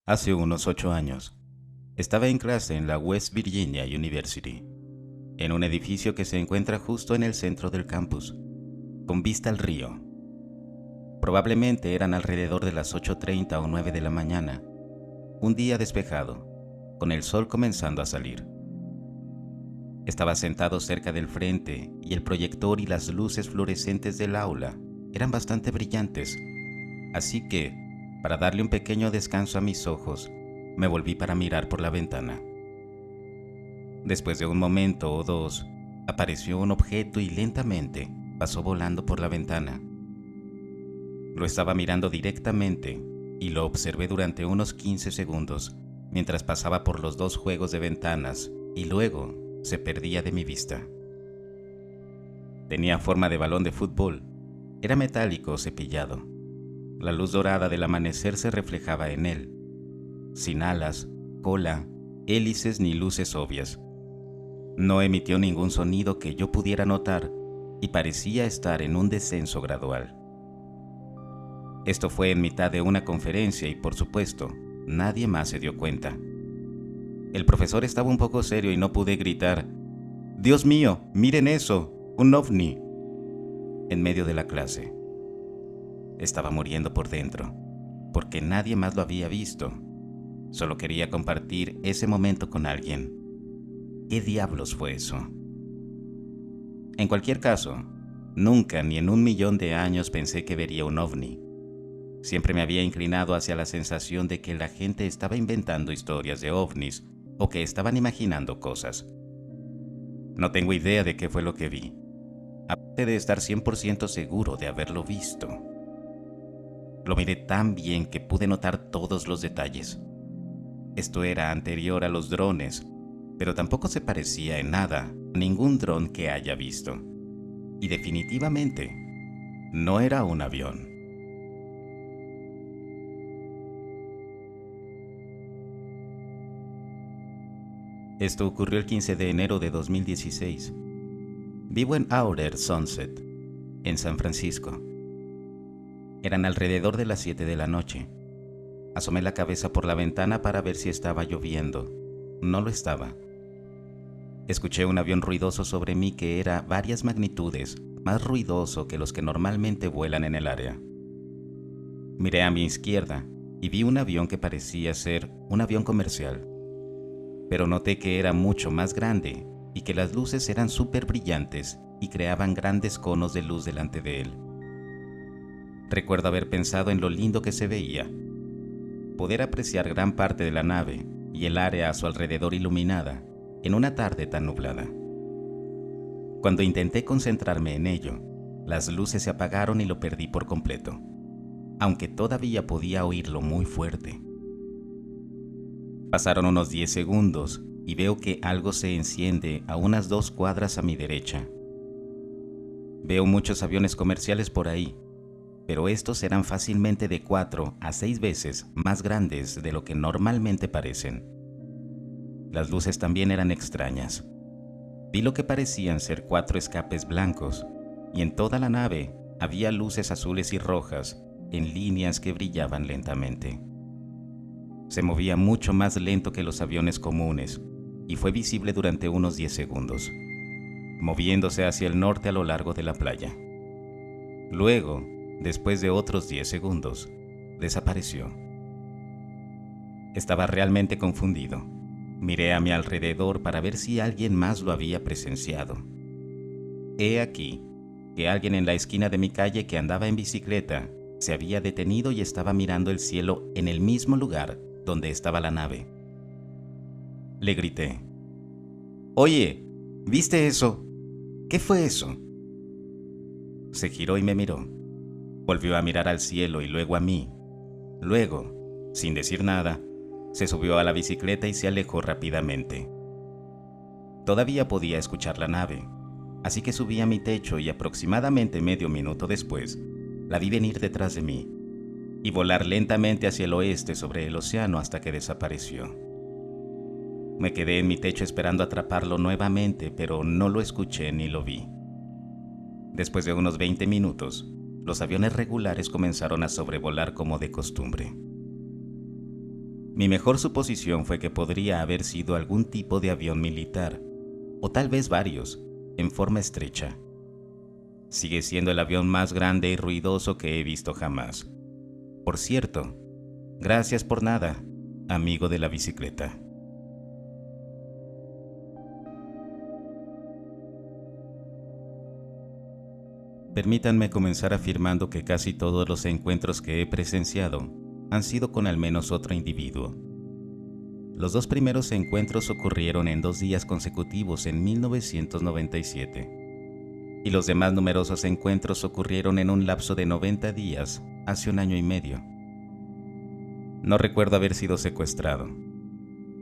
Hace unos 8 años, estaba en clase en la West Virginia University, en un edificio que se encuentra justo en el centro del campus, con vista al río. Probablemente eran alrededor de las 8:30 o 9 de la mañana, un día despejado, con el sol comenzando a salir. Estaba sentado cerca del frente y el proyector y las luces fluorescentes del aula eran bastante brillantes, así que, para darle un pequeño descanso a mis ojos, me volví para mirar por la ventana. Después de un momento o dos, apareció un objeto y lentamente pasó volando por la ventana. Lo estaba mirando directamente y lo observé durante unos 15 segundos mientras pasaba por los dos juegos de ventanas y luego se perdía de mi vista. Tenía forma de balón de fútbol, era metálico cepillado. La luz dorada del amanecer se reflejaba en él, sin alas, cola, hélices ni luces obvias. No emitió ningún sonido que yo pudiera notar y parecía estar en un descenso gradual. Esto fue en mitad de una conferencia y, por supuesto, nadie más se dio cuenta. El profesor estaba un poco serio y no pude gritar: «¡Dios mío, miren eso! ¡Un ovni!» en medio de la clase. Estaba muriendo por dentro, porque nadie más lo había visto. Solo quería compartir ese momento con alguien. ¿Qué diablos fue eso? En cualquier caso, nunca ni en 1.000.000 de años pensé que vería un ovni. Siempre me había inclinado hacia la sensación de que la gente estaba inventando historias de ovnis o que estaban imaginando cosas. No tengo idea de qué fue lo que vi, aparte de estar 100% seguro de haberlo visto. Lo miré tan bien que pude notar todos los detalles. Esto era anterior a los drones, pero tampoco se parecía en nada a ningún dron que haya visto. Y definitivamente, no era un avión. Esto ocurrió el 15 de enero de 2016. Vivo en Outer Sunset, en San Francisco. Eran alrededor de las 7 de la noche. Asomé la cabeza por la ventana para ver si estaba lloviendo. No lo estaba. Escuché un avión ruidoso sobre mí que era varias magnitudes más ruidoso que los que normalmente vuelan en el área. Miré a mi izquierda y vi un avión que parecía ser un avión comercial, pero noté que era mucho más grande y que las luces eran súper brillantes y creaban grandes conos de luz delante de él. Recuerdo haber pensado en lo lindo que se veía. Poder apreciar gran parte de la nave y el área a su alrededor iluminada en una tarde tan nublada. Cuando intenté concentrarme en ello, las luces se apagaron y lo perdí por completo, aunque todavía podía oírlo muy fuerte. Pasaron unos 10 segundos y veo que algo se enciende a unas 2 cuadras a mi derecha. Veo muchos aviones comerciales por ahí, pero estos eran fácilmente de 4 a 6 veces más grandes de lo que normalmente parecen. Las luces también eran extrañas. Vi lo que parecían ser 4 escapes blancos, y en toda la nave había luces azules y rojas en líneas que brillaban lentamente. Se movía mucho más lento que los aviones comunes, y fue visible durante unos 10 segundos, moviéndose hacia el norte a lo largo de la playa. Luego, después de otros 10 segundos, desapareció. Estaba realmente confundido. Miré a mi alrededor para ver si alguien más lo había presenciado. He aquí que alguien en la esquina de mi calle que andaba en bicicleta se había detenido y estaba mirando el cielo en el mismo lugar donde estaba la nave. Le grité: «Oye, ¿viste eso? ¿Qué fue eso?» Se giró y me miró. Volvió a mirar al cielo y luego a mí. Luego, sin decir nada, se subió a la bicicleta y se alejó rápidamente. Todavía podía escuchar la nave, así que subí a mi techo y aproximadamente medio minuto después, la vi venir detrás de mí y volar lentamente hacia el oeste sobre el océano hasta que desapareció. Me quedé en mi techo esperando atraparlo nuevamente, pero no lo escuché ni lo vi. Después de unos 20 minutos, los aviones regulares comenzaron a sobrevolar como de costumbre. Mi mejor suposición fue que podría haber sido algún tipo de avión militar, o tal vez varios, en forma estrecha. Sigue siendo el avión más grande y ruidoso que he visto jamás. Por cierto, gracias por nada, amigo de la bicicleta. Permítanme comenzar afirmando que casi todos los encuentros que he presenciado han sido con al menos otro individuo. Los dos primeros encuentros ocurrieron en 2 días consecutivos en 1997, y los demás numerosos encuentros ocurrieron en un lapso de 90 días, hace 1 año y medio. No recuerdo haber sido secuestrado.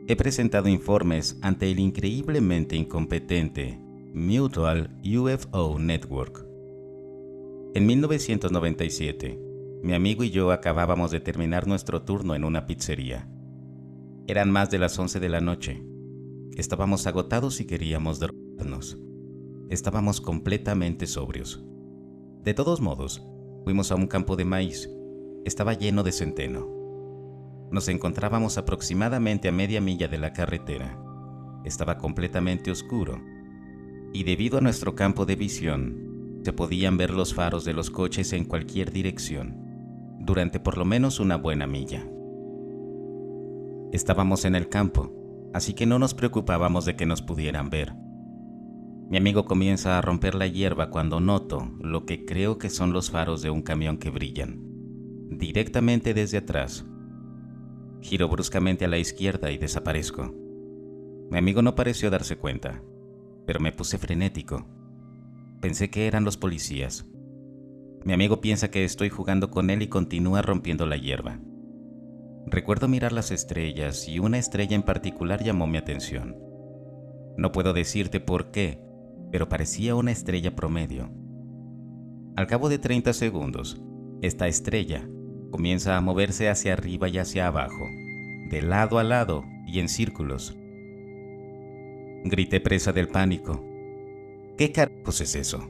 He presentado informes ante el increíblemente incompetente Mutual UFO Network. En 1997, mi amigo y yo acabábamos de terminar nuestro turno en una pizzería. Eran más de las 11 de la noche. Estábamos agotados y queríamos drogarnos. Estábamos completamente sobrios. De todos modos, fuimos a un campo de maíz. Estaba lleno de centeno. Nos encontrábamos aproximadamente a media milla de la carretera. Estaba completamente oscuro, y debido a nuestro campo de visión, se podían ver los faros de los coches en cualquier dirección, durante por lo menos una buena milla. Estábamos en el campo, así que no nos preocupábamos de que nos pudieran ver. Mi amigo comienza a romper la hierba cuando noto lo que creo que son los faros de un camión que brillan, directamente desde atrás. Giro bruscamente a la izquierda y desaparezco. Mi amigo no pareció darse cuenta, pero me puse frenético. Pensé que eran los policías. Mi amigo piensa que estoy jugando con él y continúa rompiendo la hierba. Recuerdo mirar las estrellas y una estrella en particular llamó mi atención. No puedo decirte por qué, pero parecía una estrella promedio. Al cabo de 30 segundos, esta estrella comienza a moverse hacia arriba y hacia abajo, de lado a lado y en círculos. Grité presa del pánico. ¿Qué carajos es eso?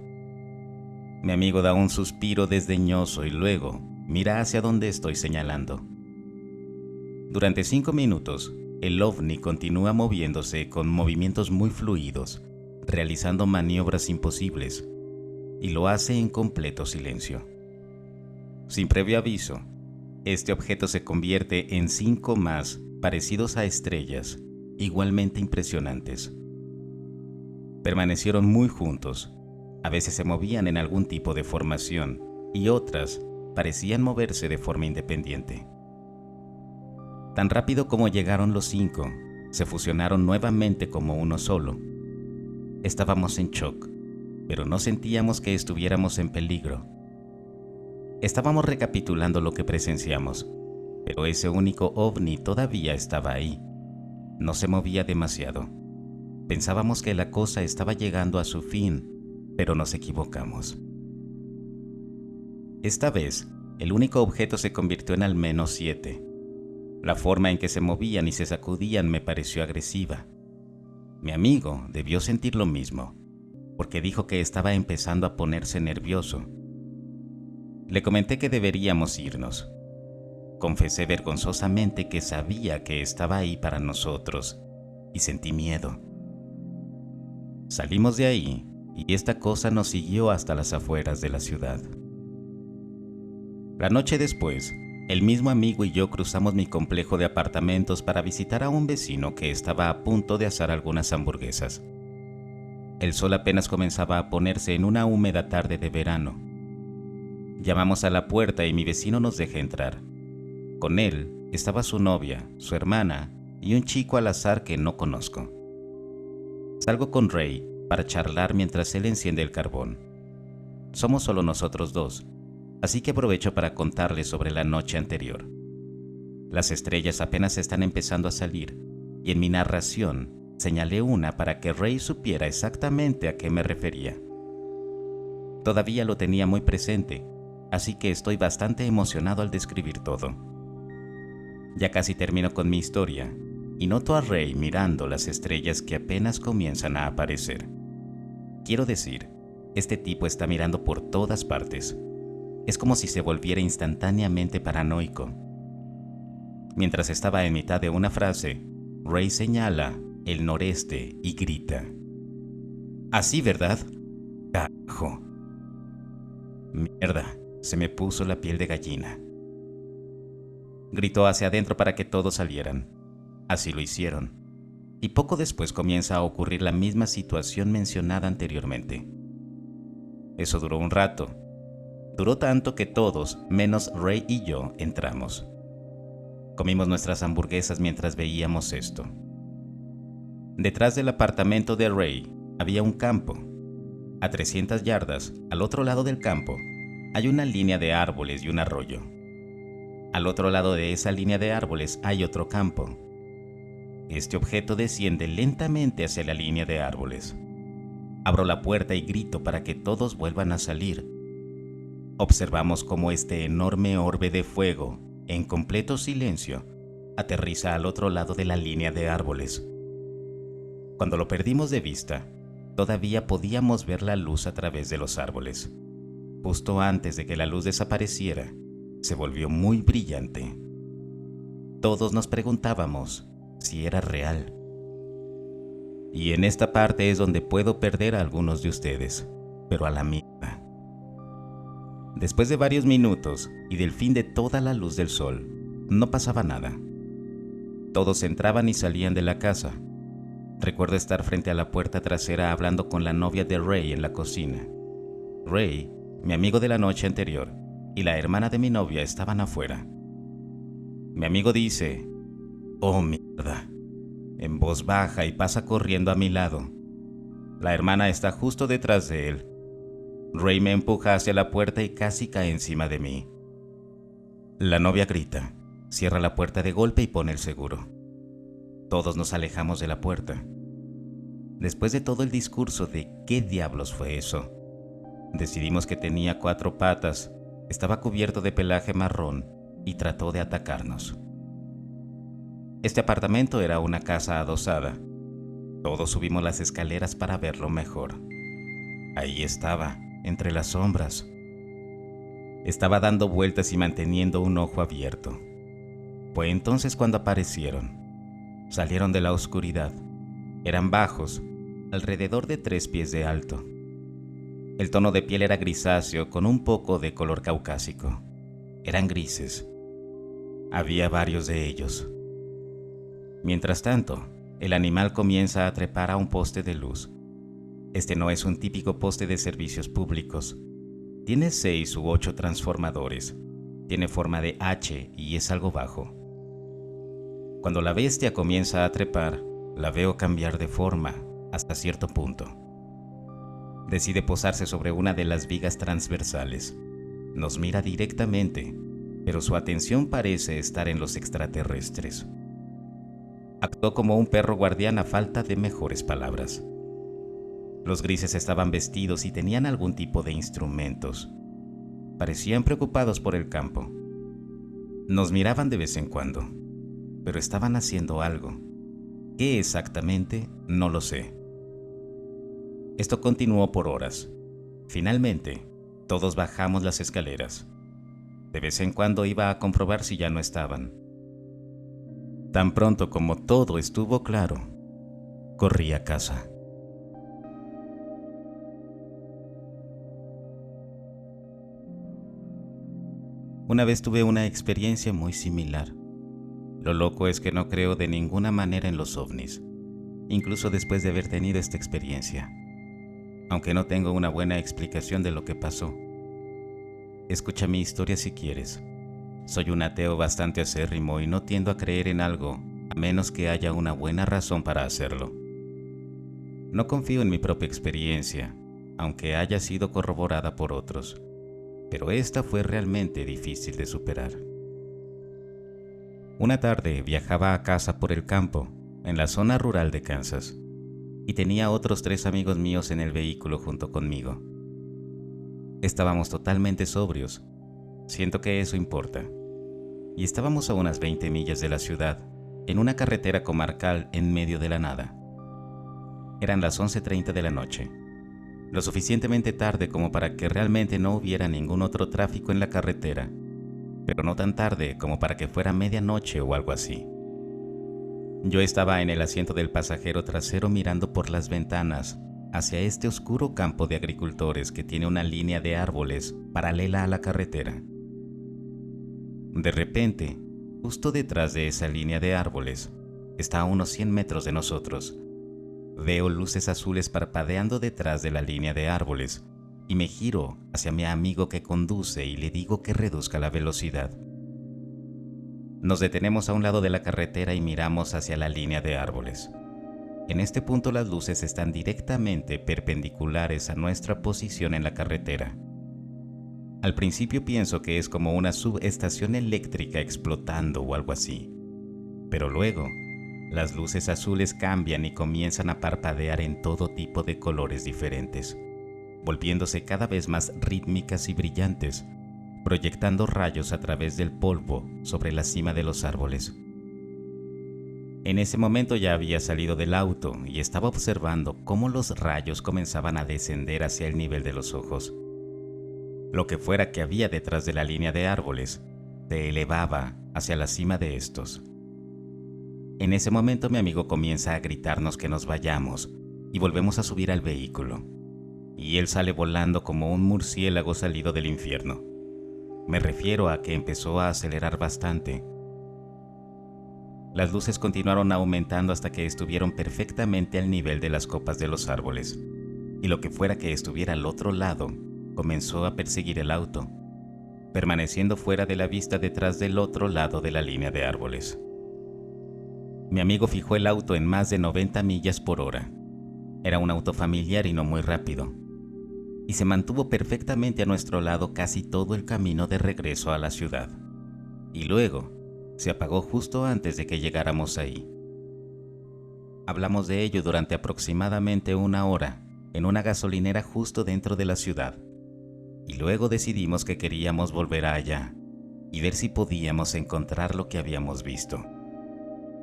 Mi amigo da un suspiro desdeñoso y luego mira hacia donde estoy señalando. Durante 5 minutos, el ovni continúa moviéndose con movimientos muy fluidos, realizando maniobras imposibles, y lo hace en completo silencio. Sin previo aviso, este objeto se convierte en 5 más parecidos a estrellas, igualmente impresionantes. Permanecieron muy juntos. A veces se movían en algún tipo de formación y otras parecían moverse de forma independiente. Tan rápido como llegaron los 5, se fusionaron nuevamente como uno solo. Estábamos en shock, pero no sentíamos que estuviéramos en peligro. Estábamos recapitulando lo que presenciamos, pero ese único ovni todavía estaba ahí. No se movía demasiado. Pensábamos que la cosa estaba llegando a su fin, pero nos equivocamos. Esta vez, el único objeto se convirtió en al menos 7. La forma en que se movían y se sacudían me pareció agresiva. Mi amigo debió sentir lo mismo, porque dijo que estaba empezando a ponerse nervioso. Le comenté que deberíamos irnos. Confesé vergonzosamente que sabía que estaba ahí para nosotros, y sentí miedo. Salimos de ahí, y esta cosa nos siguió hasta las afueras de la ciudad. La noche después, el mismo amigo y yo cruzamos mi complejo de apartamentos para visitar a un vecino que estaba a punto de asar algunas hamburguesas. El sol apenas comenzaba a ponerse en una húmeda tarde de verano. Llamamos a la puerta y mi vecino nos deja entrar. Con él estaba su novia, su hermana y un chico al azar que no conozco. Salgo con Ray para charlar mientras él enciende el carbón. Somos solo nosotros dos, así que aprovecho para contarles sobre la noche anterior. Las estrellas apenas están empezando a salir, y en mi narración señalé una para que Ray supiera exactamente a qué me refería. Todavía lo tenía muy presente, así que estoy bastante emocionado al describir todo. Ya casi termino con mi historia, y noto a Ray mirando las estrellas que apenas comienzan a aparecer. Quiero decir, este tipo está mirando por todas partes. Es como si se volviera instantáneamente paranoico. Mientras estaba en mitad de una frase, Ray señala el noreste y grita: «Así, ¿verdad? ¡Carajo!». Mierda, se me puso la piel de gallina. Gritó hacia adentro para que todos salieran. Así lo hicieron. Y poco después comienza a ocurrir la misma situación mencionada anteriormente. Eso duró un rato. Duró tanto que todos, menos Ray y yo, entramos. Comimos nuestras hamburguesas mientras veíamos esto. Detrás del apartamento de Ray había un campo. A 300 yardas, al otro lado del campo, hay una línea de árboles y un arroyo. Al otro lado de esa línea de árboles hay otro campo. Este objeto desciende lentamente hacia la línea de árboles. Abro la puerta y grito para que todos vuelvan a salir. Observamos cómo este enorme orbe de fuego, en completo silencio, aterriza al otro lado de la línea de árboles. Cuando lo perdimos de vista, todavía podíamos ver la luz a través de los árboles. Justo antes de que la luz desapareciera, se volvió muy brillante. Todos nos preguntábamos si era real. Y en esta parte es donde puedo perder a algunos de ustedes, pero a la mierda. Después de varios minutos y del fin de toda la luz del sol, no pasaba nada. Todos entraban y salían de la casa. Recuerdo estar frente a la puerta trasera hablando con la novia de Ray en la cocina. Ray, mi amigo de la noche anterior, y la hermana de mi novia estaban afuera. Mi amigo dice: «Oh, mierda», en voz baja, y pasa corriendo a mi lado. La hermana está justo detrás de él. Ray me empuja hacia la puerta y casi cae encima de mí. La novia grita, cierra la puerta de golpe y pone el seguro. Todos nos alejamos de la puerta. Después de todo el discurso de ¿qué diablos fue eso?, decidimos que tenía 4 patas, estaba cubierto de pelaje marrón y trató de atacarnos. Este apartamento era una casa adosada. Todos subimos las escaleras para verlo mejor. Ahí estaba, entre las sombras. Estaba dando vueltas y manteniendo un ojo abierto. Fue entonces cuando aparecieron. Salieron de la oscuridad. Eran bajos, alrededor de 3 pies de alto. El tono de piel era grisáceo con un poco de color caucásico. Eran grises. Había varios de ellos. Mientras tanto, el animal comienza a trepar a un poste de luz. Este no es un típico poste de servicios públicos. Tiene 6 u 8 transformadores. Tiene forma de H y es algo bajo. Cuando la bestia comienza a trepar, la veo cambiar de forma hasta cierto punto. Decide posarse sobre una de las vigas transversales. Nos mira directamente, pero su atención parece estar en los extraterrestres. Actuó como un perro guardián a falta de mejores palabras. Los grises estaban vestidos y tenían algún tipo de instrumentos. Parecían preocupados por el campo. Nos miraban de vez en cuando, pero estaban haciendo algo. ¿Qué exactamente? No lo sé. Esto continuó por horas. Finalmente, todos bajamos las escaleras. De vez en cuando iba a comprobar si ya no estaban. Tan pronto como todo estuvo claro, corrí a casa. Una vez tuve una experiencia muy similar. Lo loco es que no creo de ninguna manera en los ovnis, incluso después de haber tenido esta experiencia, aunque no tengo una buena explicación de lo que pasó. Escucha mi historia si quieres. Soy un ateo bastante acérrimo y no tiendo a creer en algo a menos que haya una buena razón para hacerlo. No confío en mi propia experiencia, aunque haya sido corroborada por otros, pero esta fue realmente difícil de superar. Una tarde viajaba a casa por el campo, en la zona rural de Kansas, y tenía otros 3 amigos míos en el vehículo junto conmigo. Estábamos totalmente sobrios. Siento que eso importa. Y estábamos a unas 20 millas de la ciudad, en una carretera comarcal en medio de la nada. Eran las 11:30 de la noche, lo suficientemente tarde como para que realmente no hubiera ningún otro tráfico en la carretera. pero no tan tarde como para que fuera medianoche o algo así. Yo estaba en el asiento del pasajero trasero mirando por las ventanas hacia este oscuro campo de agricultores que tiene una línea de árboles paralela a la carretera. De repente, justo detrás de esa línea de árboles, está a unos 100 metros de nosotros. Veo luces azules parpadeando detrás de la línea de árboles y me giro hacia mi amigo que conduce y le digo que reduzca la velocidad. Nos detenemos a un lado de la carretera y miramos hacia la línea de árboles. En este punto las luces están directamente perpendiculares a nuestra posición en la carretera. Al principio pienso que es como una subestación eléctrica explotando o algo así, pero luego las luces azules cambian y comienzan a parpadear en todo tipo de colores diferentes, volviéndose cada vez más rítmicas y brillantes, proyectando rayos a través del polvo sobre la cima de los árboles. En ese momento ya había salido del auto y estaba observando cómo los rayos comenzaban a descender hacia el nivel de los ojos. Lo que fuera que había detrás de la línea de árboles se elevaba hacia la cima de estos. En ese momento mi amigo comienza a gritarnos que nos vayamos y volvemos a subir al vehículo. Y él sale volando como un murciélago salido del infierno. Me refiero a que empezó a acelerar bastante. Las luces continuaron aumentando hasta que estuvieron perfectamente al nivel de las copas de los árboles, y lo que fuera que estuviera al otro lado comenzó a perseguir el auto, permaneciendo fuera de la vista detrás del otro lado de la línea de árboles. Mi amigo fijó el auto en más de 90 millas por hora. Era un auto familiar y no muy rápido, y se mantuvo perfectamente a nuestro lado casi todo el camino de regreso a la ciudad, y luego se apagó justo antes de que llegáramos ahí. Hablamos de ello durante aproximadamente 1 hora en una gasolinera justo dentro de la ciudad, y luego decidimos que queríamos volver allá y ver si podíamos encontrar lo que habíamos visto.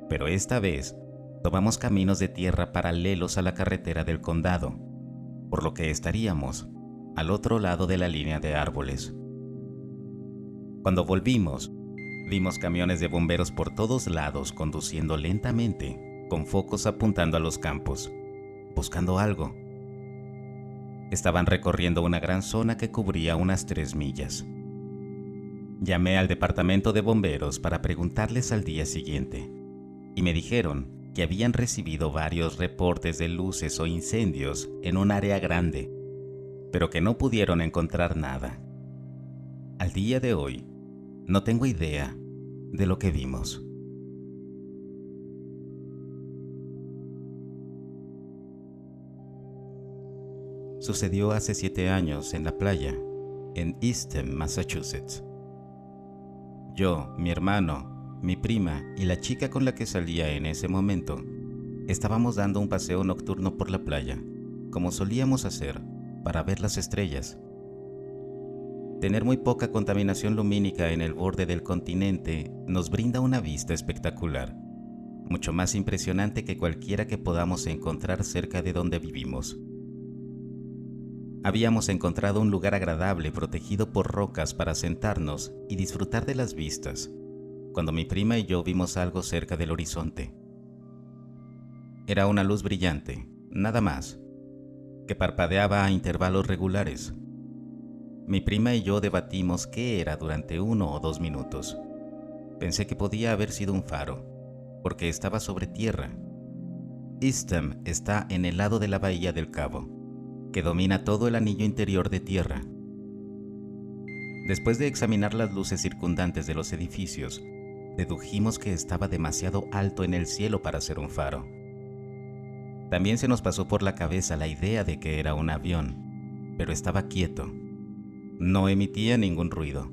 Pero esta vez tomamos caminos de tierra paralelos a la carretera del condado, por lo que estaríamos al otro lado de la línea de árboles. Cuando volvimos, vimos camiones de bomberos por todos lados conduciendo lentamente, con focos apuntando a los campos, buscando algo. Estaban recorriendo una gran zona que cubría unas 3 millas. Llamé al departamento de bomberos para preguntarles al día siguiente, y me dijeron que habían recibido varios reportes de luces o incendios en un área grande, pero que no pudieron encontrar nada. Al día de hoy, no tengo idea de lo que vimos. Sucedió hace 7 años en la playa, en Eastham, Massachusetts. Yo, mi hermano, mi prima y la chica con la que salía en ese momento, estábamos dando un paseo nocturno por la playa, como solíamos hacer, para ver las estrellas. Tener muy poca contaminación lumínica en el borde del continente nos brinda una vista espectacular, mucho más impresionante que cualquiera que podamos encontrar cerca de donde vivimos. Habíamos encontrado un lugar agradable protegido por rocas para sentarnos y disfrutar de las vistas, cuando mi prima y yo vimos algo cerca del horizonte. Era una luz brillante, nada más, que parpadeaba a intervalos regulares. Mi prima y yo debatimos qué era durante 1 o 2 minutos. Pensé que podía haber sido un faro, porque estaba sobre tierra. Eastham está en el lado de la bahía del Cabo, que domina todo el anillo interior de tierra. Después de examinar las luces circundantes de los edificios, dedujimos que estaba demasiado alto en el cielo para ser un faro. También se nos pasó por la cabeza la idea de que era un avión, pero estaba quieto. No emitía ningún ruido,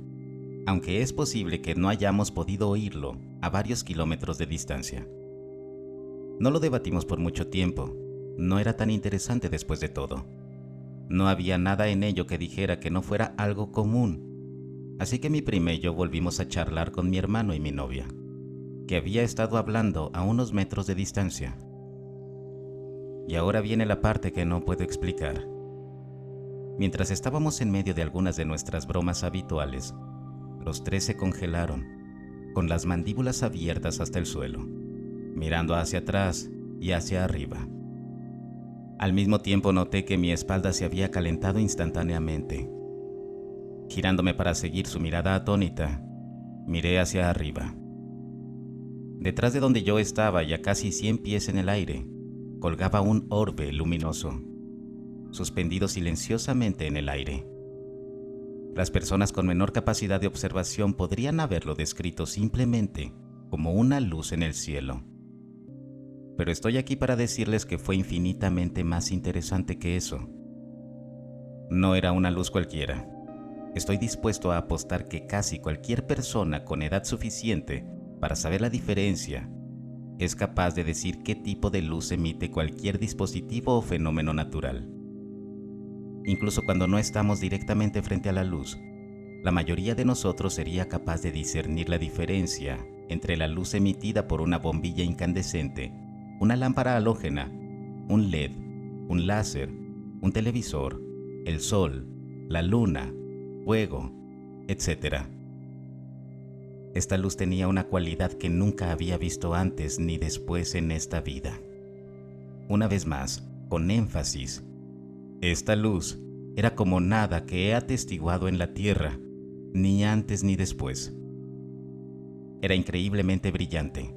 aunque es posible que no hayamos podido oírlo a varios kilómetros de distancia. No lo debatimos por mucho tiempo, no era tan interesante después de todo. No había nada en ello que dijera que no fuera algo común, así que mi prima y yo volvimos a charlar con mi hermano y mi novia, que había estado hablando a unos metros de distancia. Y ahora viene la parte que no puedo explicar. Mientras estábamos en medio de algunas de nuestras bromas habituales, Los tres se congelaron, con las mandíbulas abiertas hasta el suelo, mirando hacia atrás y hacia arriba. Al mismo tiempo noté que mi espalda se había calentado instantáneamente. Girándome para seguir su mirada atónita, miré hacia arriba. Detrás de donde yo estaba, y a casi 100 pies en el aire, colgaba un orbe luminoso, suspendido silenciosamente en el aire. Las personas con menor capacidad de observación podrían haberlo descrito simplemente como una luz en el cielo. Pero estoy aquí para decirles que fue infinitamente más interesante que eso. No era una luz cualquiera. Estoy dispuesto a apostar que casi cualquier persona con edad suficiente para saber la diferencia es capaz de decir qué tipo de luz emite cualquier dispositivo o fenómeno natural. Incluso cuando no estamos directamente frente a la luz, la mayoría de nosotros sería capaz de discernir la diferencia entre la luz emitida por una bombilla incandescente, una lámpara halógena, un LED, un láser, un televisor, el sol, la luna, fuego, etc. Esta luz tenía una cualidad que nunca había visto antes ni después en esta vida. Una vez más, con énfasis, esta luz era como nada que he atestiguado en la tierra, ni antes ni después. Era increíblemente brillante,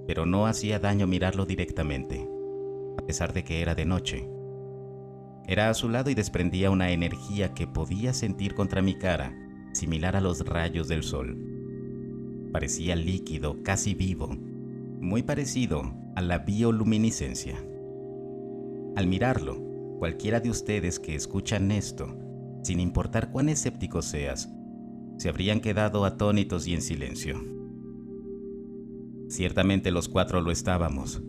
pero no hacía daño mirarlo directamente, a pesar de que era de noche. Era azulado y desprendía una energía que podía sentir contra mi cara, similar a los rayos del sol. Parecía líquido, casi vivo, muy parecido a la bioluminiscencia. Al mirarlo, cualquiera de ustedes que escuchan esto, sin importar cuán escéptico seas, se habrían quedado atónitos y en silencio. Ciertamente los cuatro lo estábamos.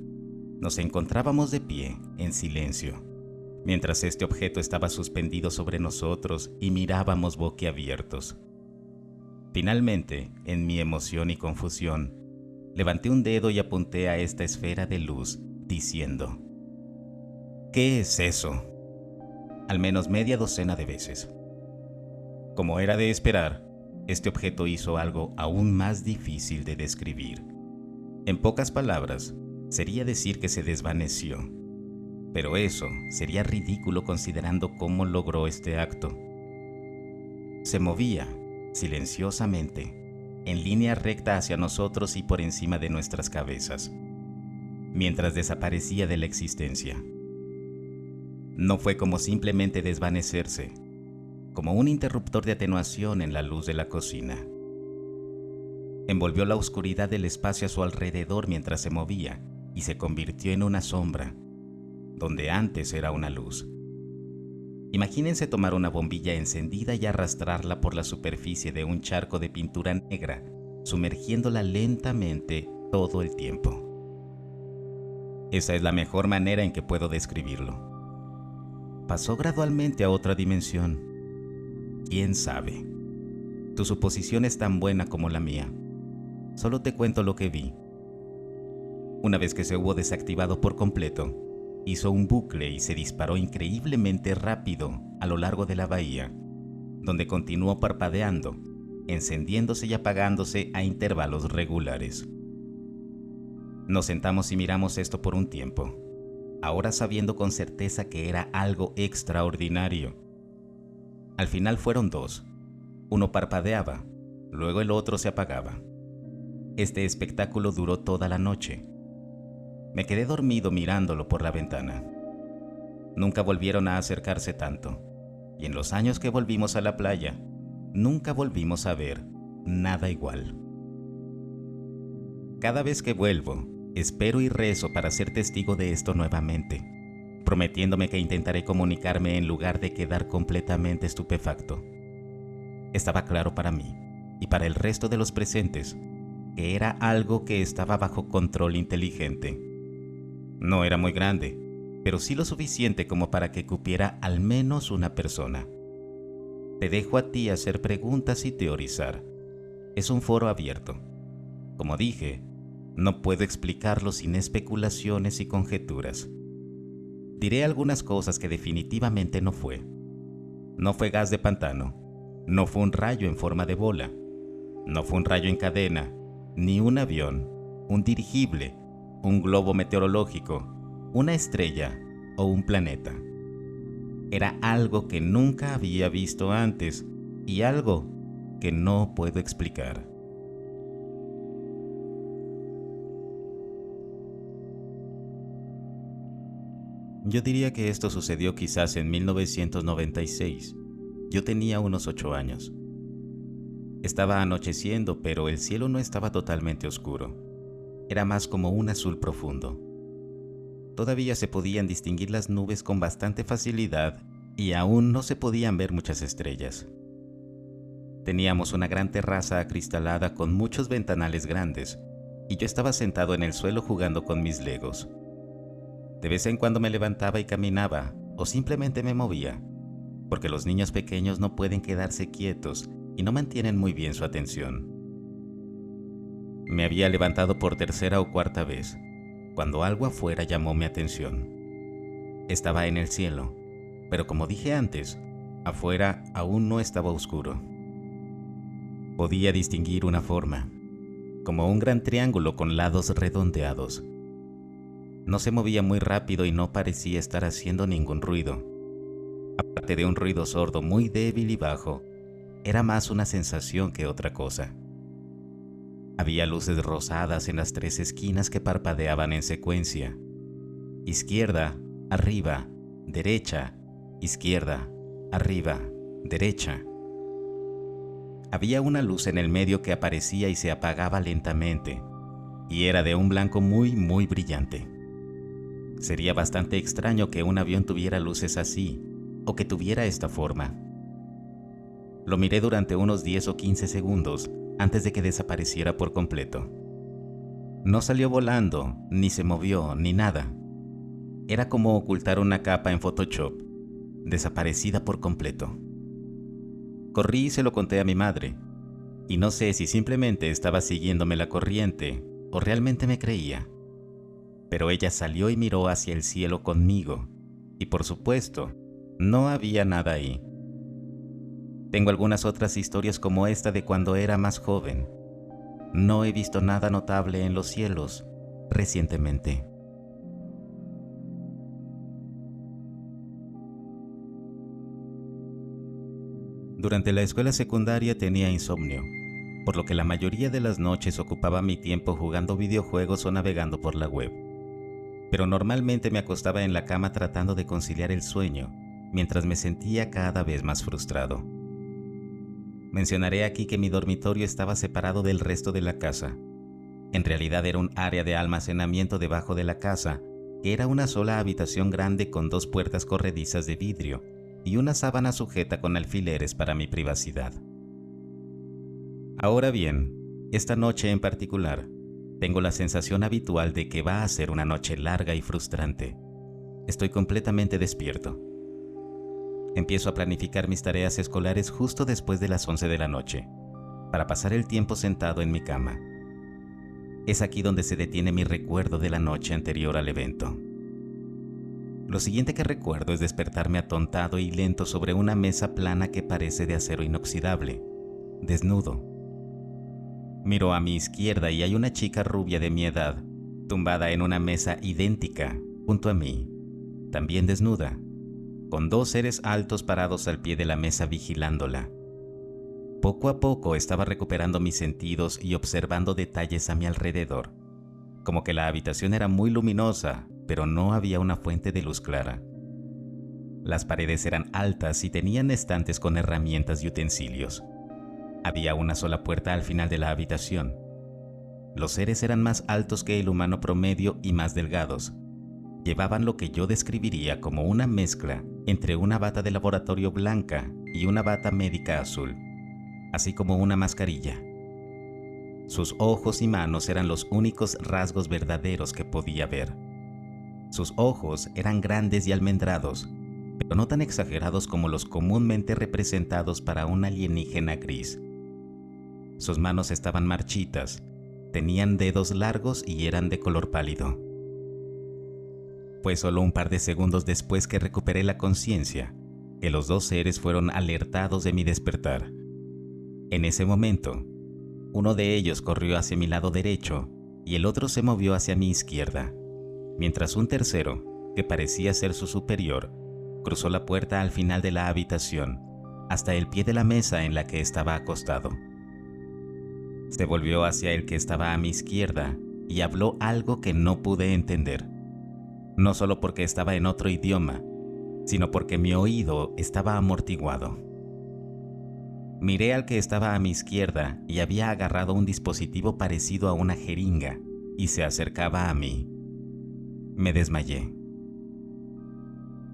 Nos encontrábamos de pie, en silencio, mientras este objeto estaba suspendido sobre nosotros y mirábamos boquiabiertos. Finalmente, en mi emoción y confusión, levanté un dedo y apunté a esta esfera de luz, diciendo: ¿qué es eso? Al menos media docena de veces. Como era de esperar, este objeto hizo algo aún más difícil de describir. En pocas palabras, sería decir que se desvaneció. Pero eso sería ridículo considerando cómo logró este acto. Se movía, silenciosamente, en línea recta hacia nosotros y por encima de nuestras cabezas, mientras desaparecía de la existencia. No fue como simplemente desvanecerse, como un interruptor de atenuación en la luz de la cocina. Envolvió la oscuridad del espacio a su alrededor mientras se movía y se convirtió en una sombra, donde antes era una luz. Imagínense tomar una bombilla encendida y arrastrarla por la superficie de un charco de pintura negra, sumergiéndola lentamente todo el tiempo. Esa es la mejor manera en que puedo describirlo. Pasó gradualmente a otra dimensión. ¿Quién sabe? Tu suposición es tan buena como la mía. Solo te cuento lo que vi. Una vez que se hubo desactivado por completo, hizo un bucle y se disparó increíblemente rápido a lo largo de la bahía, donde continuó parpadeando, encendiéndose y apagándose a intervalos regulares. Nos sentamos y miramos esto por un tiempo, ahora sabiendo con certeza que era algo extraordinario. Al final fueron dos. Uno parpadeaba, luego el otro se apagaba. Este espectáculo duró toda la noche. Me quedé dormido mirándolo por la ventana. Nunca volvieron a acercarse tanto, y en los años que volvimos a la playa, nunca volvimos a ver nada igual. Cada vez que vuelvo, espero y rezo para ser testigo de esto nuevamente, prometiéndome que intentaré comunicarme en lugar de quedar completamente estupefacto. Estaba claro para mí, y para el resto de los presentes, que era algo que estaba bajo control inteligente. No era muy grande, pero sí lo suficiente como para que cupiera al menos una persona. Te dejo a ti hacer preguntas y teorizar. Es un foro abierto. Como dije, no puedo explicarlo sin especulaciones y conjeturas. Diré algunas cosas que definitivamente no fue. No fue gas de pantano. No fue un rayo en forma de bola. No fue un rayo en cadena, ni un avión, un dirigible, un globo meteorológico, una estrella o un planeta. Era algo que nunca había visto antes y algo que no puedo explicar. Yo diría que esto sucedió quizás en 1996. Yo tenía unos 8 años. Estaba anocheciendo, pero el cielo no estaba totalmente oscuro. Era más como un azul profundo. Todavía se podían distinguir las nubes con bastante facilidad y aún no se podían ver muchas estrellas. Teníamos una gran terraza acristalada con muchos ventanales grandes y yo estaba sentado en el suelo jugando con mis legos. De vez en cuando me levantaba y caminaba o simplemente me movía, porque los niños pequeños no pueden quedarse quietos y no mantienen muy bien su atención. Me había levantado por tercera o cuarta vez, cuando algo afuera llamó mi atención. Estaba en el cielo, pero como dije antes, afuera aún no estaba oscuro. Podía distinguir una forma, como un gran triángulo con lados redondeados. No se movía muy rápido y no parecía estar haciendo ningún ruido. Aparte de un ruido sordo muy débil y bajo, era más una sensación que otra cosa. Había luces rosadas en las 3 esquinas que parpadeaban en secuencia. Izquierda, arriba, derecha, izquierda, arriba, derecha. Había una luz en el medio que aparecía y se apagaba lentamente, y era de un blanco muy brillante. Sería bastante extraño que un avión tuviera luces así, o que tuviera esta forma. Lo miré durante unos 10 o 15 segundos antes de que desapareciera por completo. No salió volando, ni se movió, ni nada. Era como ocultar una capa en Photoshop, desaparecida por completo. Corrí y se lo conté a mi madre, y no sé si simplemente estaba siguiéndome la corriente o realmente me creía. Pero ella salió y miró hacia el cielo conmigo, y por supuesto, no había nada ahí. Tengo algunas otras historias como esta de cuando era más joven. No he visto nada notable en los cielos recientemente. Durante la escuela secundaria tenía insomnio, por lo que la mayoría de las noches ocupaba mi tiempo jugando videojuegos o navegando por la web. Pero normalmente me acostaba en la cama tratando de conciliar el sueño, mientras me sentía cada vez más frustrado. Mencionaré aquí que mi dormitorio estaba separado del resto de la casa. En realidad era un área de almacenamiento debajo de la casa, que era una sola habitación grande con 2 puertas corredizas de vidrio y una sábana sujeta con alfileres para mi privacidad. Ahora bien, esta noche en particular, tengo la sensación habitual de que va a ser una noche larga y frustrante. Estoy completamente despierto. Empiezo a planificar mis tareas escolares justo después de las 11 de la noche, para pasar el tiempo sentado en mi cama. Es aquí donde se detiene mi recuerdo de la noche anterior al evento. Lo siguiente que recuerdo es despertarme atontado y lento sobre una mesa plana que parece de acero inoxidable, desnudo. Miro a mi izquierda y hay una chica rubia de mi edad, tumbada en una mesa idéntica, junto a mí, también desnuda, con 2 seres altos parados al pie de la mesa vigilándola. Poco a poco estaba recuperando mis sentidos y observando detalles a mi alrededor, como que la habitación era muy luminosa, pero no había una fuente de luz clara. Las paredes eran altas y tenían estantes con herramientas y utensilios. Había una sola puerta al final de la habitación. Los seres eran más altos que el humano promedio y más delgados. Llevaban lo que yo describiría como una mezcla entre una bata de laboratorio blanca y una bata médica azul, así como una mascarilla. Sus ojos y manos eran los únicos rasgos verdaderos que podía ver. Sus ojos eran grandes y almendrados, pero no tan exagerados como los comúnmente representados para un alienígena gris. Sus manos estaban marchitas, tenían dedos largos y eran de color pálido. Fue solo un par de segundos después que recuperé la conciencia, que los 2 seres fueron alertados de mi despertar. En ese momento, Uno de ellos corrió hacia mi lado derecho y el otro se movió hacia mi izquierda, mientras un tercero, que parecía ser su superior, cruzó la puerta al final de la habitación, hasta el pie de la mesa en la que estaba acostado. Se volvió hacia el que estaba a mi izquierda y habló algo que no pude entender, no solo porque estaba en otro idioma, sino porque mi oído estaba amortiguado. Miré al que estaba a mi izquierda y había agarrado un dispositivo parecido a una jeringa y se acercaba a mí. Me desmayé.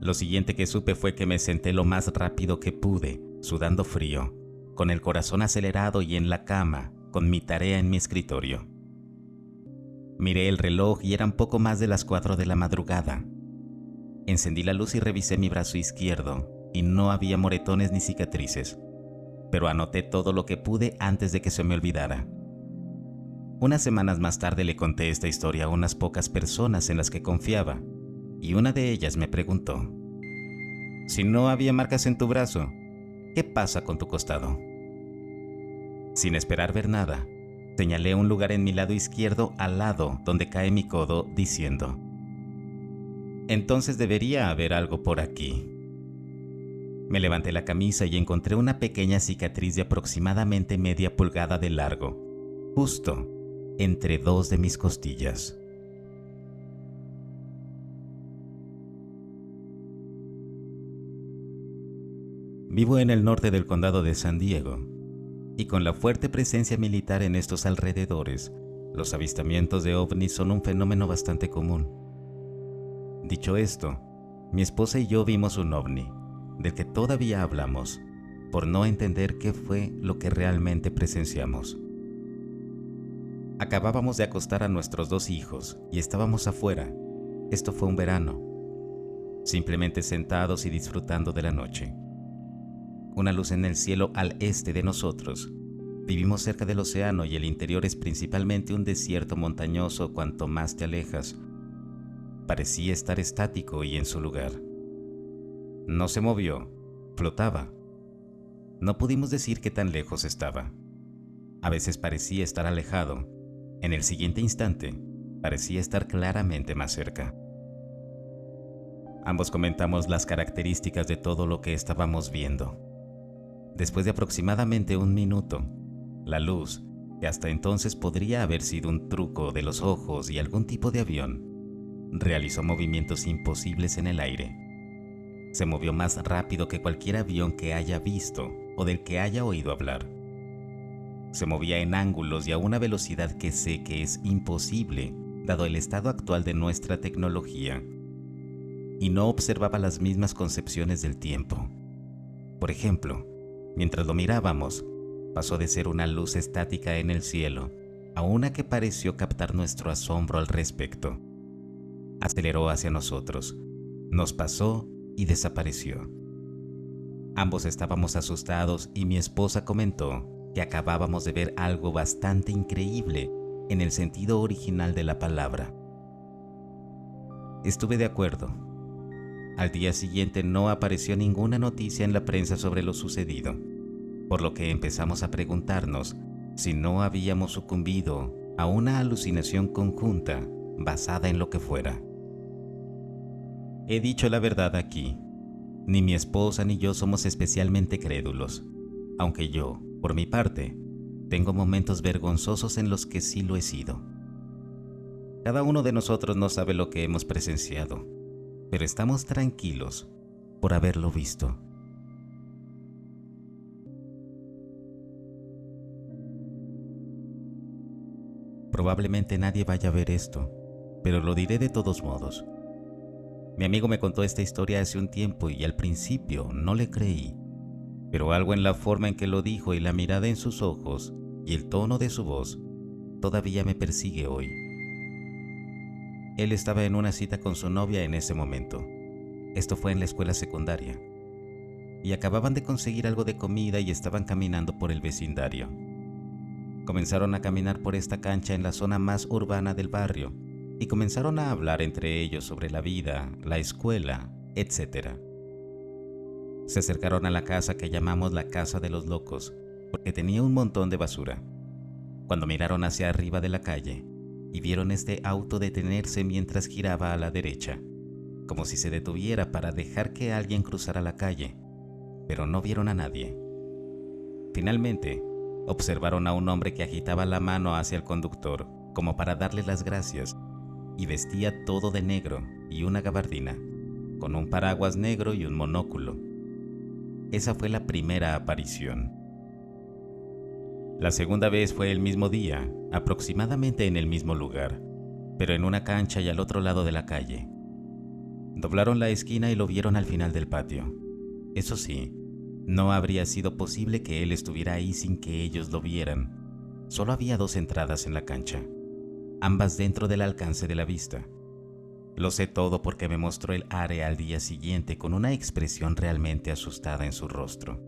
Lo siguiente que supe fue que me senté lo más rápido que pude, sudando frío, con el corazón acelerado y en la cama, con mi tarea en mi escritorio. Miré el reloj y eran poco más de las 4 de la madrugada. Encendí la luz y revisé mi brazo izquierdo, y no había moretones ni cicatrices, pero anoté todo lo que pude antes de que se me olvidara. Unas semanas más tarde le conté esta historia a unas pocas personas en las que confiaba, y una de ellas me preguntó: si no había marcas en tu brazo, ¿qué pasa con tu costado? Sin esperar ver nada, señalé un lugar en mi lado izquierdo al lado donde cae mi codo, diciendo: entonces debería haber algo por aquí. Me levanté la camisa y encontré una pequeña cicatriz de aproximadamente media pulgada de largo, justo entre 2 de mis costillas. Vivo en el norte del condado de San Diego, y con la fuerte presencia militar en estos alrededores, los avistamientos de ovnis son un fenómeno bastante común. Dicho esto, mi esposa y yo vimos un ovni, del que todavía hablamos, por no entender qué fue lo que realmente presenciamos. Acabábamos de acostar a nuestros 2 hijos y estábamos afuera. Esto fue un verano, simplemente sentados y disfrutando de la noche. Una luz en el cielo al este de nosotros. Vivimos cerca del océano y el interior es principalmente un desierto montañoso. Cuanto más te alejas, parecía estar estático y en su lugar. No se movió, flotaba. No pudimos decir qué tan lejos estaba. A veces parecía estar alejado. En el siguiente instante, parecía estar claramente más cerca. Ambos comentamos las características de todo lo que estábamos viendo. Después de aproximadamente 1 minuto, la luz, que hasta entonces podría haber sido un truco de los ojos y algún tipo de avión, realizó movimientos imposibles en el aire. Se movió más rápido que cualquier avión que haya visto o del que haya oído hablar. Se movía en ángulos y a una velocidad que sé que es imposible, dado el estado actual de nuestra tecnología, y no observaba las mismas concepciones del tiempo. Por ejemplo, mientras lo mirábamos, pasó de ser una luz estática en el cielo a una que pareció captar nuestro asombro al respecto. Aceleró hacia nosotros, nos pasó y desapareció. Ambos estábamos asustados y mi esposa comentó que acabábamos de ver algo bastante increíble en el sentido original de la palabra. Estuve de acuerdo. Al día siguiente no apareció ninguna noticia en la prensa sobre lo sucedido, por lo que empezamos a preguntarnos si no habíamos sucumbido a una alucinación conjunta basada en lo que fuera. He dicho la verdad aquí. Ni mi esposa ni yo somos especialmente crédulos, aunque yo, por mi parte, tengo momentos vergonzosos en los que sí lo he sido. Cada uno de nosotros no sabe lo que hemos presenciado, pero estamos tranquilos por haberlo visto. Probablemente nadie vaya a ver esto, pero lo diré de todos modos. Mi amigo me contó esta historia hace un tiempo y al principio no le creí, pero algo en la forma en que lo dijo y la mirada en sus ojos y el tono de su voz todavía me persigue hoy. Él estaba en una cita con su novia en ese momento. Esto fue en la escuela secundaria. Y acababan de conseguir algo de comida y estaban caminando por el vecindario. Comenzaron a caminar por esta cancha en la zona más urbana del barrio y comenzaron a hablar entre ellos sobre la vida, la escuela, etc. Se acercaron a la casa que llamamos la Casa de los Locos porque tenía un montón de basura. cuando miraron hacia arriba de la calle y vieron este auto detenerse mientras giraba a la derecha, como si se detuviera para dejar que alguien cruzara la calle, pero no vieron a nadie. Finalmente, observaron a un hombre que agitaba la mano hacia el conductor como para darle las gracias, y vestía todo de negro y una gabardina, con un paraguas negro y un monóculo. Esa fue la primera aparición. La segunda vez fue el mismo día, aproximadamente en el mismo lugar, pero en una cancha y al otro lado de la calle. Doblaron la esquina y lo vieron al final del patio. Eso sí, no habría sido posible que él estuviera ahí sin que ellos lo vieran. Solo había 2 entradas en la cancha, ambas dentro del alcance de la vista. Lo sé todo porque me mostró el área al día siguiente con una expresión realmente asustada en su rostro.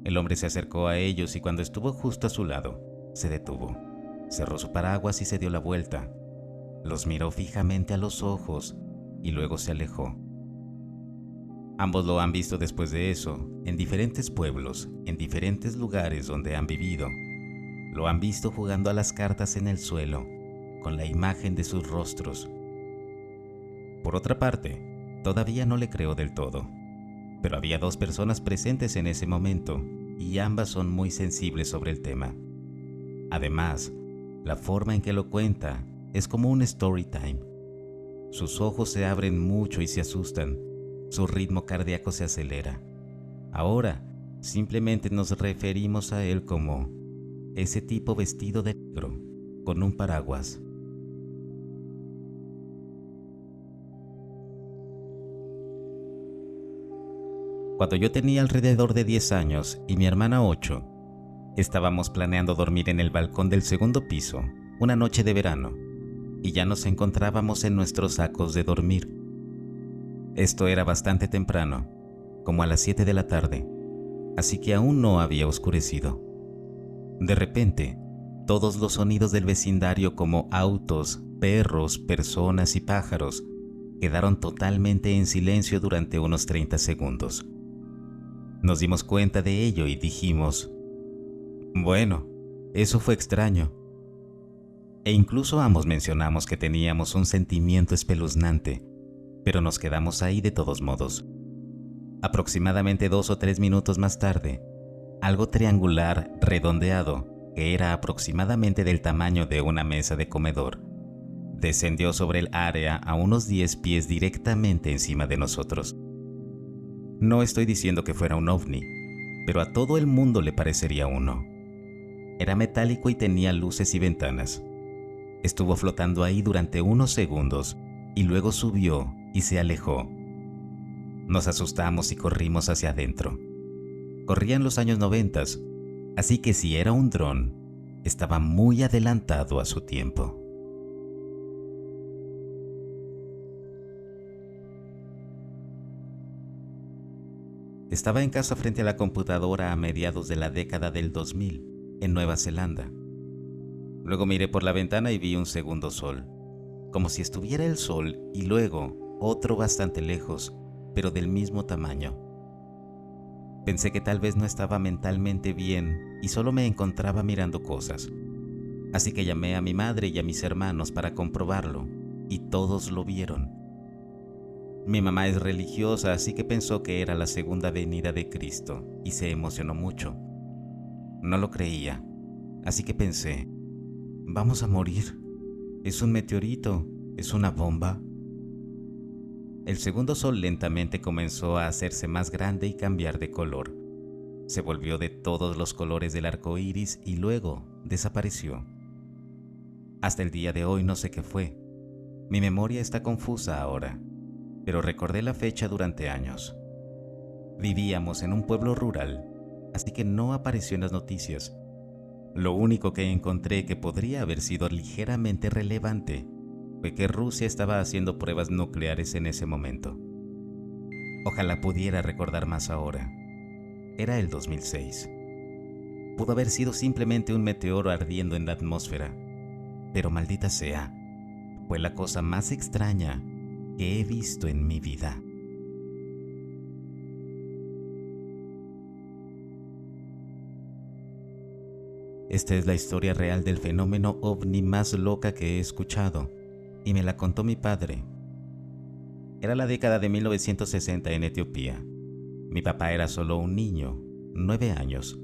El hombre se acercó a ellos y cuando estuvo justo a su lado, se detuvo, cerró su paraguas y se dio la vuelta. Los miró fijamente a los ojos y luego se alejó. Ambos lo han visto después de eso, en diferentes pueblos, en diferentes lugares donde han vivido. Lo han visto jugando a las cartas en el suelo, con la imagen de sus rostros. Por otra parte, todavía no le creo del todo, pero había 2 personas presentes en ese momento y ambas son muy sensibles sobre el tema. Además, la forma en que lo cuenta es como un story time. Sus ojos se abren mucho y se asustan. Su ritmo cardíaco se acelera. Ahora, simplemente nos referimos a él como ese tipo vestido de negro, con un paraguas. Cuando yo tenía alrededor de 10 años y mi hermana 8, estábamos planeando dormir en el balcón del segundo piso, una noche de verano, y ya nos encontrábamos en nuestros sacos de dormir. Esto era bastante temprano, como a las 7 de la tarde, así que aún no había oscurecido. De repente, todos los sonidos del vecindario como autos, perros, personas y pájaros quedaron totalmente en silencio durante unos 30 segundos. Nos dimos cuenta de ello y dijimos, bueno, eso fue extraño. E incluso ambos mencionamos que teníamos un sentimiento espeluznante, pero nos quedamos ahí de todos modos. Aproximadamente 2 o 3 minutos más tarde, algo triangular, redondeado, que era aproximadamente del tamaño de una mesa de comedor, descendió sobre el área a unos 10 pies directamente encima de nosotros. No estoy diciendo que fuera un ovni, pero a todo el mundo le parecería uno. Era metálico y tenía luces y ventanas. Estuvo flotando ahí durante unos segundos y luego subió y se alejó. Nos asustamos y corrimos hacia adentro. Corrían los años 90, así que si era un dron, estaba muy adelantado a su tiempo. Estaba en casa frente a la computadora a mediados de la década del 2000, en Nueva Zelanda. Luego miré por la ventana y vi un segundo sol, como si estuviera el sol y luego otro bastante lejos, pero del mismo tamaño. Pensé que tal vez no estaba mentalmente bien y solo me encontraba mirando cosas. Así que llamé a mi madre y a mis hermanos para comprobarlo, y todos lo vieron. Mi mamá es religiosa, así que pensó que era la segunda venida de Cristo y se emocionó mucho. No lo creía, así que pensé, vamos a morir. Es un meteorito, es una bomba. El segundo sol lentamente comenzó a hacerse más grande y cambiar de color. Se volvió de todos los colores del arco iris y luego desapareció. Hasta el día de hoy no sé qué fue. Mi memoria está confusa ahora, pero recordé la fecha durante años. Vivíamos en un pueblo rural, así que no apareció en las noticias. Lo único que encontré que podría haber sido ligeramente relevante fue que Rusia estaba haciendo pruebas nucleares en ese momento. Ojalá pudiera recordar más ahora. Era el 2006. Pudo haber sido simplemente un meteoro ardiendo en la atmósfera, pero maldita sea, fue la cosa más extraña que he visto en mi vida. Esta es la historia real del fenómeno ovni más loca que he escuchado, y me la contó mi padre. Era la década de 1960 en Etiopía. Mi papá era solo un niño, 9 años.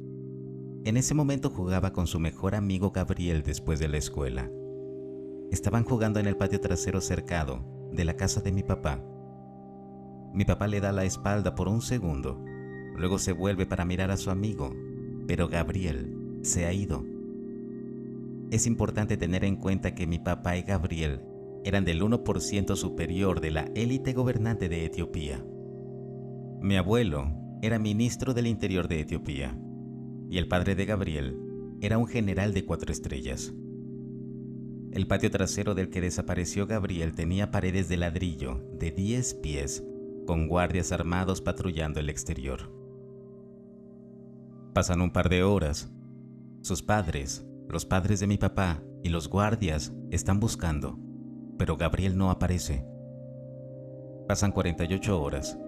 En ese momento jugaba con su mejor amigo Gabriel después de la escuela. Estaban jugando en el patio trasero cercado de la casa de mi papá. Mi papá le da la espalda por un segundo, luego se vuelve para mirar a su amigo, pero Gabriel se ha ido. Es importante tener en cuenta que mi papá y Gabriel eran del 1% superior de la élite gobernante de Etiopía. Mi abuelo era ministro del Interior de Etiopía y el padre de Gabriel era un general de 4 estrellas. El patio trasero del que desapareció Gabriel tenía paredes de ladrillo de 10 pies con guardias armados patrullando el exterior. Pasan un par de horas. Sus padres, los padres de mi papá y los guardias están buscando, pero Gabriel no aparece. Pasan 48 horas.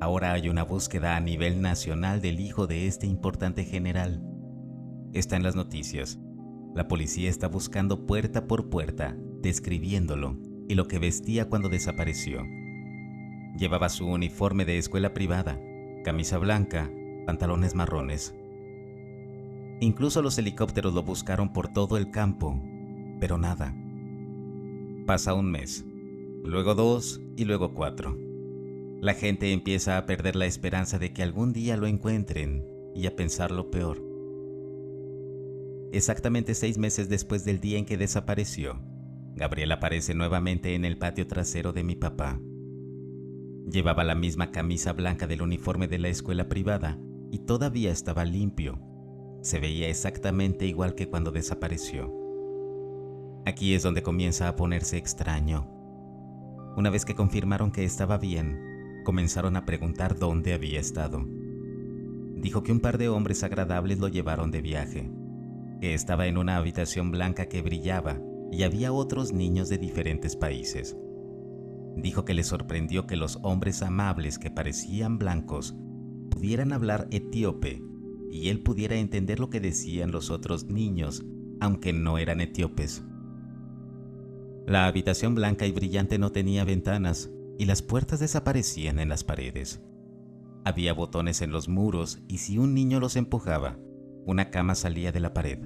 Ahora hay una búsqueda a nivel nacional del hijo de este importante general. Está en las noticias. La policía está buscando puerta por puerta, describiéndolo y lo que vestía cuando desapareció. Llevaba su uniforme de escuela privada, camisa blanca, pantalones marrones. Incluso los helicópteros lo buscaron por todo el campo, pero nada. Pasa un mes, luego 2 y luego 4. La gente empieza a perder la esperanza de que algún día lo encuentren y a pensar lo peor. Exactamente 6 meses después del día en que desapareció, Gabriel aparece nuevamente en el patio trasero de mi papá. Llevaba la misma camisa blanca del uniforme de la escuela privada y todavía estaba limpio. Se veía exactamente igual que cuando desapareció. Aquí es donde comienza a ponerse extraño. Una vez que confirmaron que estaba bien, comenzaron a preguntar dónde había estado. Dijo que un par de hombres agradables lo llevaron de viaje, que estaba en una habitación blanca que brillaba y había otros niños de diferentes países. Dijo que le sorprendió que los hombres amables que parecían blancos pudieran hablar etíope y él pudiera entender lo que decían los otros niños, aunque no eran etíopes. La habitación blanca y brillante no tenía ventanas y las puertas desaparecían en las paredes. Había botones en los muros y si un niño los empujaba, una cama salía de la pared.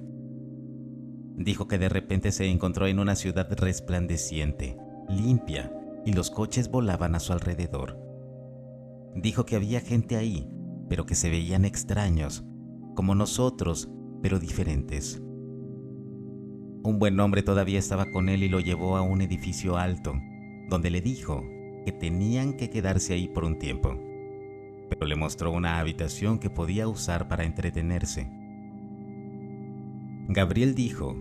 Dijo que de repente se encontró en una ciudad resplandeciente, limpia, y los coches volaban a su alrededor. Dijo que había gente ahí, pero que se veían extraños, como nosotros, pero diferentes. Un buen hombre todavía estaba con él y lo llevó a un edificio alto, donde le dijo que tenían que quedarse ahí por un tiempo, pero le mostró una habitación que podía usar para entretenerse. Gabriel dijo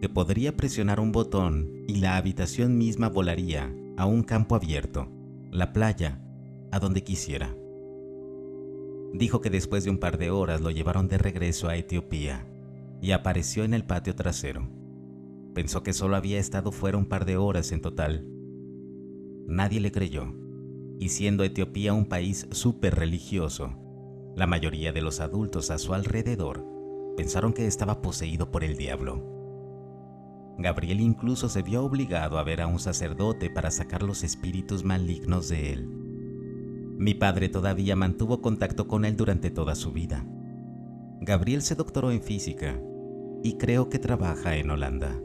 que podría presionar un botón y la habitación misma volaría a un campo abierto, la playa, a donde quisiera. Dijo que después de un par de horas lo llevaron de regreso a Etiopía y apareció en el patio trasero. Pensó que solo había estado fuera un par de horas en total. Nadie le creyó, y siendo Etiopía un país súper religioso, la mayoría de los adultos a su alrededor pensaron que estaba poseído por el diablo. Gabriel incluso se vio obligado a ver a un sacerdote para sacar los espíritus malignos de él. Mi padre todavía mantuvo contacto con él durante toda su vida. Gabriel se doctoró en física y creo que trabaja en Holanda.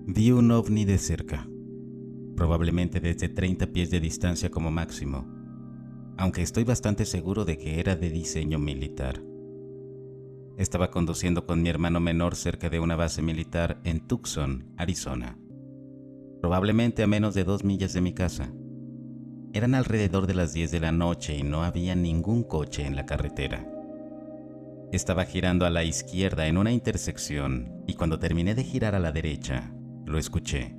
Vi un ovni de cerca, probablemente desde 30 pies de distancia como máximo, aunque estoy bastante seguro de que era de diseño militar. Estaba conduciendo con mi hermano menor cerca de una base militar en Tucson, Arizona, probablemente a menos de 2 millas de mi casa. Eran alrededor de las 10 de la noche y no había ningún coche en la carretera. Estaba girando a la izquierda en una intersección y cuando terminé de girar a la derecha, lo escuché,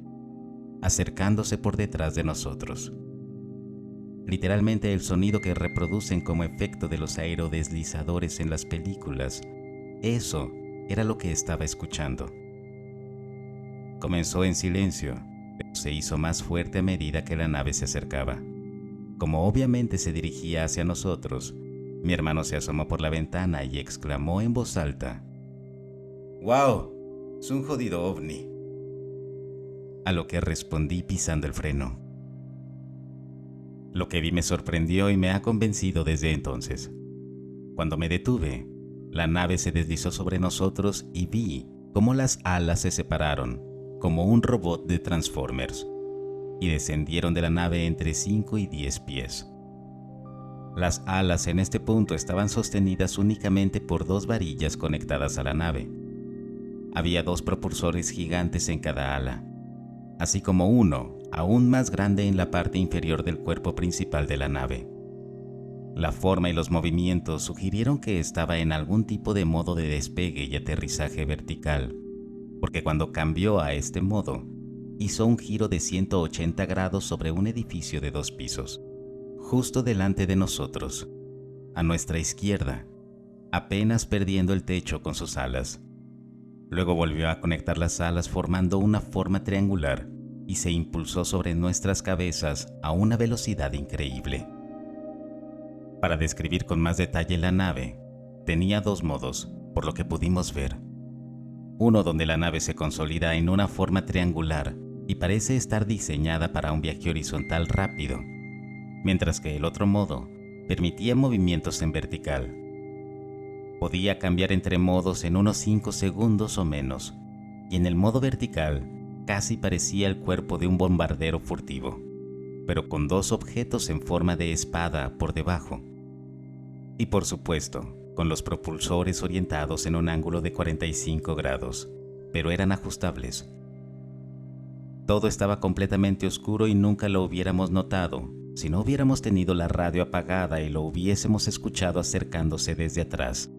acercándose por detrás de nosotros. Literalmente el sonido que reproducen como efecto de los aerodeslizadores en las películas, eso era lo que estaba escuchando. Comenzó en silencio, pero se hizo más fuerte a medida que la nave se acercaba, Como obviamente se dirigía hacia nosotros, mi hermano se asomó por la ventana y exclamó en voz alta: ¡Wow! Es un jodido ovni. A lo que respondí pisando el freno. Lo que vi me sorprendió y me ha convencido desde entonces. Cuando me detuve, la nave se deslizó sobre nosotros y vi cómo las alas se separaron, como un robot de Transformers, y descendieron de la nave entre 5 y 10 pies. Las alas en este punto estaban sostenidas únicamente por 2 varillas conectadas a la nave. Había 2 propulsores gigantes en cada ala, así como uno aún más grande en la parte inferior del cuerpo principal de la nave. La forma y los movimientos sugirieron que estaba en algún tipo de modo de despegue y aterrizaje vertical, porque cuando cambió a este modo, hizo un giro de 180 grados sobre un edificio de 2 pisos, justo delante de nosotros, a nuestra izquierda, apenas perdiendo el techo con sus alas. Luego volvió a conectar las alas formando una forma triangular y se impulsó sobre nuestras cabezas a una velocidad increíble. Para describir con más detalle la nave, tenía 2 modos, por lo que pudimos ver. Uno donde la nave se consolida en una forma triangular y parece estar diseñada para un viaje horizontal rápido, mientras que el otro modo permitía movimientos en vertical. Podía cambiar entre modos en unos 5 segundos o menos, y en el modo vertical casi parecía el cuerpo de un bombardero furtivo, pero con 2 objetos en forma de espada por debajo. Y por supuesto, con los propulsores orientados en un ángulo de 45 grados, pero eran ajustables. Todo estaba completamente oscuro y nunca lo hubiéramos notado si no hubiéramos tenido la radio apagada y lo hubiésemos escuchado acercándose desde atrás.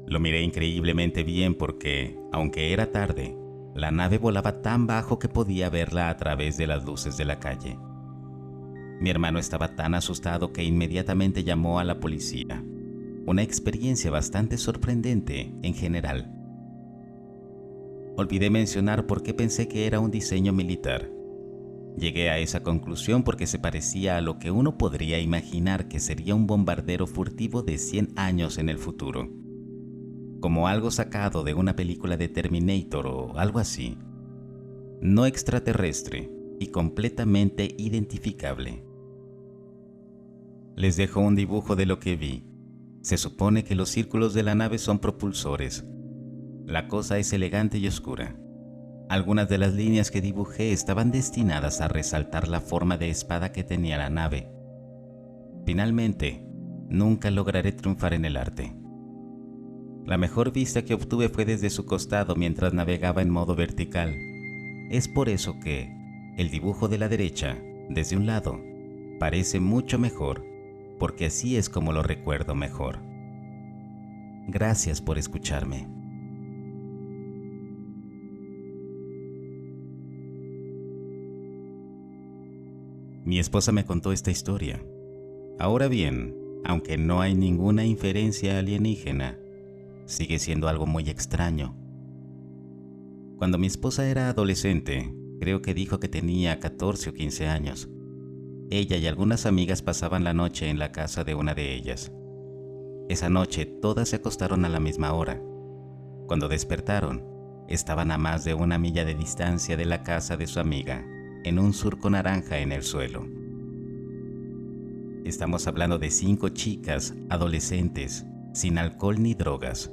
Lo miré increíblemente bien porque, aunque era tarde, la nave volaba tan bajo que podía verla a través de las luces de la calle. Mi hermano estaba tan asustado que inmediatamente llamó a la policía. Una experiencia bastante sorprendente en general. Olvidé mencionar por qué pensé que era un diseño militar. Llegué a esa conclusión porque se parecía a lo que uno podría imaginar que sería un bombardero furtivo de 100 años en el futuro. Como algo sacado de una película de Terminator o algo así. No extraterrestre y completamente identificable. Les dejo un dibujo de lo que vi. Se supone que los círculos de la nave son propulsores. La cosa es elegante y oscura. Algunas de las líneas que dibujé estaban destinadas a resaltar la forma de espada que tenía la nave. Finalmente, nunca lograré triunfar en el arte. La mejor vista que obtuve fue desde su costado mientras navegaba en modo vertical. Es por eso que el dibujo de la derecha, desde un lado, parece mucho mejor, porque así es como lo recuerdo mejor. Gracias por escucharme. Mi esposa me contó esta historia. Ahora bien, aunque no hay ninguna inferencia alienígena, sigue siendo algo muy extraño. Cuando mi esposa era adolescente, creo que dijo que tenía 14 o 15 años. Ella y algunas amigas pasaban la noche en la casa de una de ellas. Esa noche todas se acostaron a la misma hora. Cuando despertaron, estaban a más de 1 milla de distancia de la casa de su amiga, en un surco naranja en el suelo. Estamos hablando de 5 chicas adolescentes, sin alcohol ni drogas.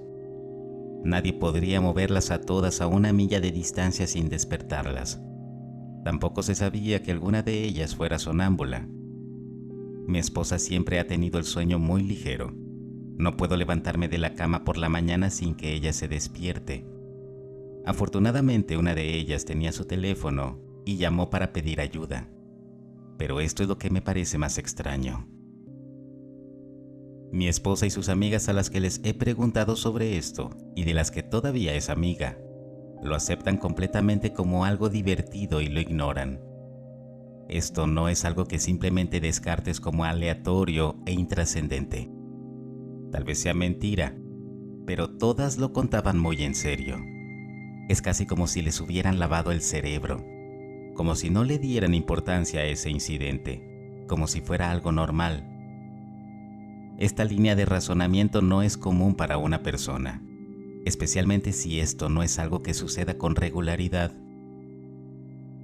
Nadie podría moverlas a todas a 1 milla de distancia sin despertarlas. Tampoco se sabía que alguna de ellas fuera sonámbula. Mi esposa siempre ha tenido el sueño muy ligero. No puedo levantarme de la cama por la mañana sin que ella se despierte. Afortunadamente, una de ellas tenía su teléfono y llamó para pedir ayuda. Pero esto es lo que me parece más extraño. Mi esposa y sus amigas a las que les he preguntado sobre esto, y de las que todavía es amiga, lo aceptan completamente como algo divertido y lo ignoran. Esto no es algo que simplemente descartes como aleatorio e intrascendente. Tal vez sea mentira, pero todas lo contaban muy en serio. Es casi como si les hubieran lavado el cerebro, como si no le dieran importancia a ese incidente. como si fuera algo normal. Esta línea de razonamiento no es común para una persona, especialmente si esto no es algo que suceda con regularidad.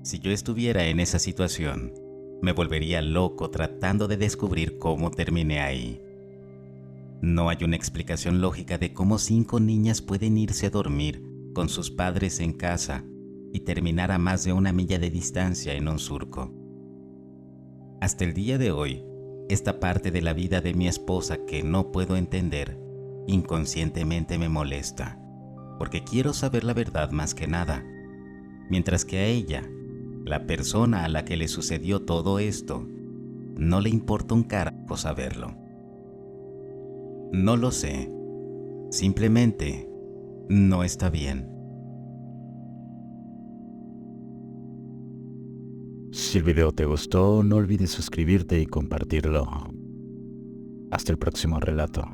Si yo estuviera en esa situación, me volvería loco tratando de descubrir cómo terminé ahí. No hay una explicación lógica de cómo 5 niñas pueden irse a dormir con sus padres en casa y terminar a más de 1 milla de distancia en un surco. Hasta el día de hoy, esta parte de la vida de mi esposa que no puedo entender, inconscientemente me molesta, porque quiero saber la verdad más que nada, mientras que a ella, la persona a la que le sucedió todo esto, no le importa un carajo saberlo. No lo sé, simplemente no está bien. Si el video te gustó, no olvides suscribirte y compartirlo. Hasta el próximo relato.